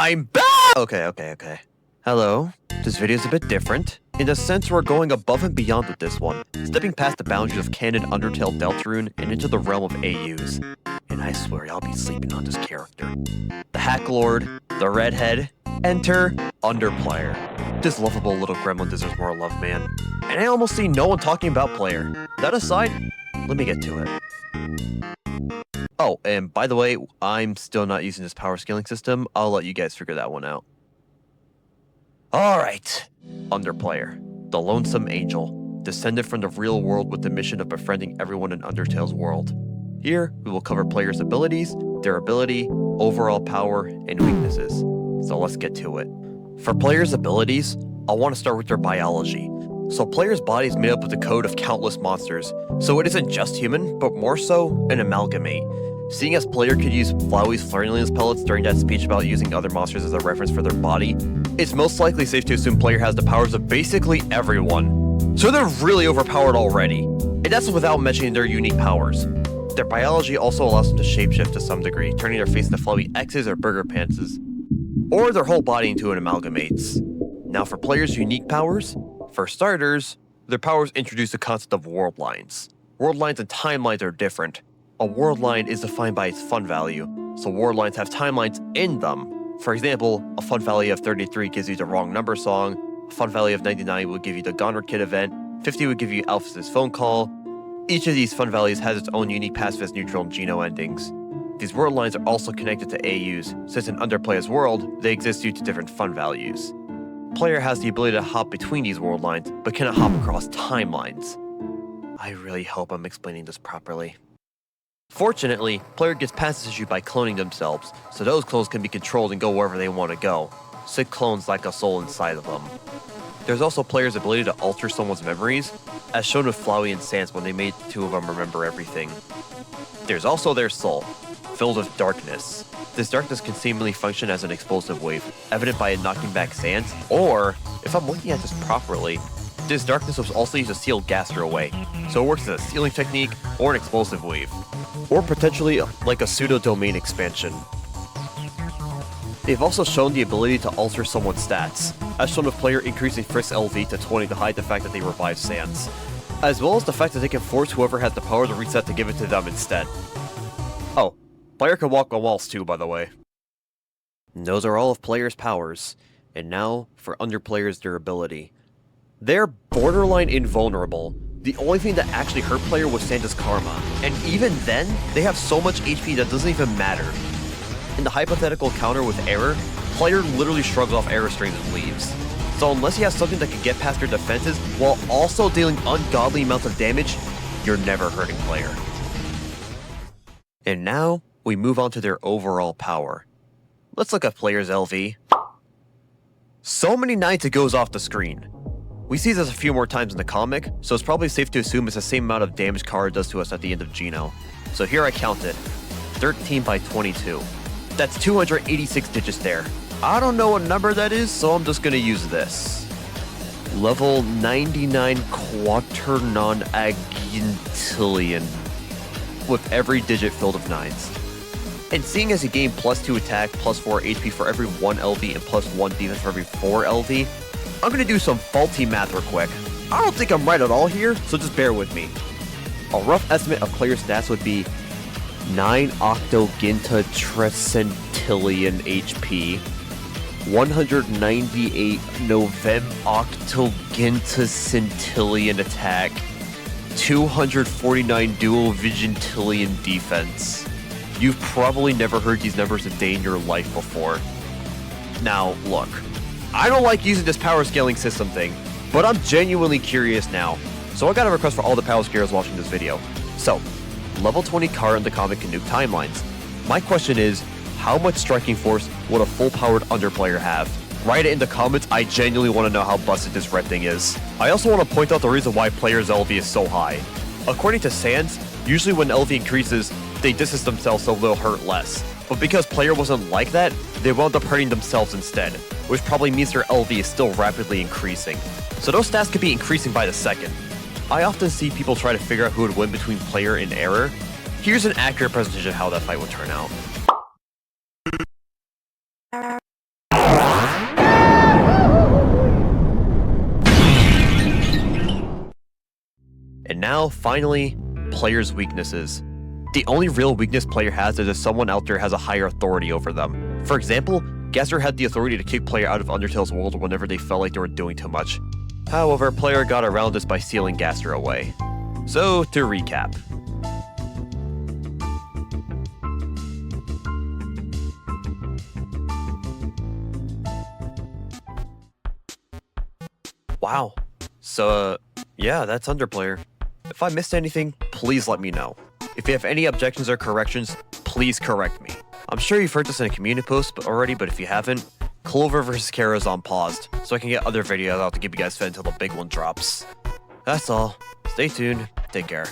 I'm back! Okay. Hello. This video is a bit different. In a sense, we're going above and beyond with this one, stepping past the boundaries of canon Undertale Deltarune and into the realm of AUs. And I swear I'll be sleeping on this character. The Hack Lord, the Redhead, enter Underplayer. This lovable little gremlin deserves more love, man. And I almost see no one talking about Player. That aside, let me get to it. Oh, and by the way, I'm still not using this power scaling system. I'll let you guys figure that one out. Alright, Underplayer, the Lonesome Angel, descended from the real world with the mission of befriending everyone in Undertale's world. Here, we will cover players' abilities, durability, overall power, and weaknesses. So let's get to it. For players' abilities, I want to start with their biology. So players' body is made up of the code of countless monsters, so it isn't just human, but more so an amalgamate. Seeing as player could use Flowey's Flirtliness pellets during that speech about using other monsters as a reference for their body, it's most likely safe to assume player has the powers of basically everyone. So they're really overpowered already, and that's without mentioning their unique powers. Their biology also allows them to shapeshift to some degree, turning their face into Flowey X's or Burger Pantses, or their whole body into an amalgamates. Now for players' unique powers, for starters, their powers introduce the concept of world lines. World lines and timelines are different. A world line is defined by its fun value, so world lines have timelines in them. For example, a fun value of 33 gives you the Wrong Number song, a fun value of 99 will give you the Goner Kid event, 50 would give you Alphys' phone call. Each of these fun values has its own unique pacifist, neutral, and Geno endings. These world lines are also connected to AUs, since in Underplayer's world, they exist due to different fun values. Player has the ability to hop between these world lines, but cannot hop across timelines. I really hope I'm explaining this properly. Fortunately, player gets past this issue by cloning themselves, so those clones can be controlled and go wherever they want to go. Sick clones lack a soul inside of them. There's also player's ability to alter someone's memories, as shown with Flowey and Sans when they made the two of them remember everything. There's also their soul, filled with darkness. This darkness can seemingly function as an explosive wave, evident by it knocking back Sans, or, if I'm looking at this properly, this darkness was also used to seal Gaster away, so it works as a sealing technique or an explosive wave, or potentially like a pseudo-domain expansion. They've also shown the ability to alter someone's stats, as shown with player increasing Frisk's LV to 20 to hide the fact that they revive Sans, as well as the fact that they can force whoever has the power to reset to give it to them instead. Oh, player can walk on walls too, by the way. And those are all of player's powers, and now for Underplayer's durability. They're borderline invulnerable. The only thing that actually hurt player was Santa's karma, and even then, they have so much HP that doesn't even matter. In the hypothetical counter with error, player literally shrugs off error strings and leaves. So unless you have something that can get past your defenses while also dealing ungodly amounts of damage, you're never hurting player. And now, we move on to their overall power. Let's look at player's LV. So many nights it goes off the screen. We see this a few more times in the comic, so it's probably safe to assume it's the same amount of damage Kara does to us at the end of Geno. So here I count it. 13 by 22. That's 286 digits there. I don't know what number that is, so I'm just gonna use this. Level 99 quaternon agintillion, with every digit filled with 9s. And seeing as you gain +2 attack, +4 HP for every 1 LV, and +1 defense for every 4 LV, I'm gonna do some faulty math real quick. I don't think I'm right at all here, so just bear with me. A rough estimate of player stats would be 9 octoginta trecentillion HP, 198 novem octoginta centillion attack, 249 duo vigintillion defense. You've probably never heard these numbers a day in your life before. Now, look. I don't like using this power scaling system thing, but I'm genuinely curious now. So I got a request for all the power scalers watching this video. So, level 20 Kara in the comic can nuke timelines. My question is, how much striking force would a full-powered Underplayer have? Write it in the comments, I genuinely want to know how busted this red thing is. I also want to point out the reason why player's LV is so high. According to Sans, usually when LV increases, they distance themselves so they'll hurt less. But because player wasn't like that, they wound up hurting themselves instead, which probably means their LV is still rapidly increasing. So those stats could be increasing by the second. I often see people try to figure out who would win between player and error. Here's an accurate presentation of how that fight would turn out. now, finally, players' weaknesses. The only real weakness player has is if someone out there has a higher authority over them. For example, Gasser had the authority to kick player out of Undertale's world whenever they felt like they were doing too much. However, player got around this by sealing Gasser away. So, to recap. Wow. So, yeah, that's Underplayer. If I missed anything, please let me know. If you have any objections or corrections, please correct me. I'm sure you've heard this in a community post already, but if you haven't, Clover vs. Kara is on paused, so I can get other videos out to keep you guys fed until the big one drops. That's all. Stay tuned. Take care.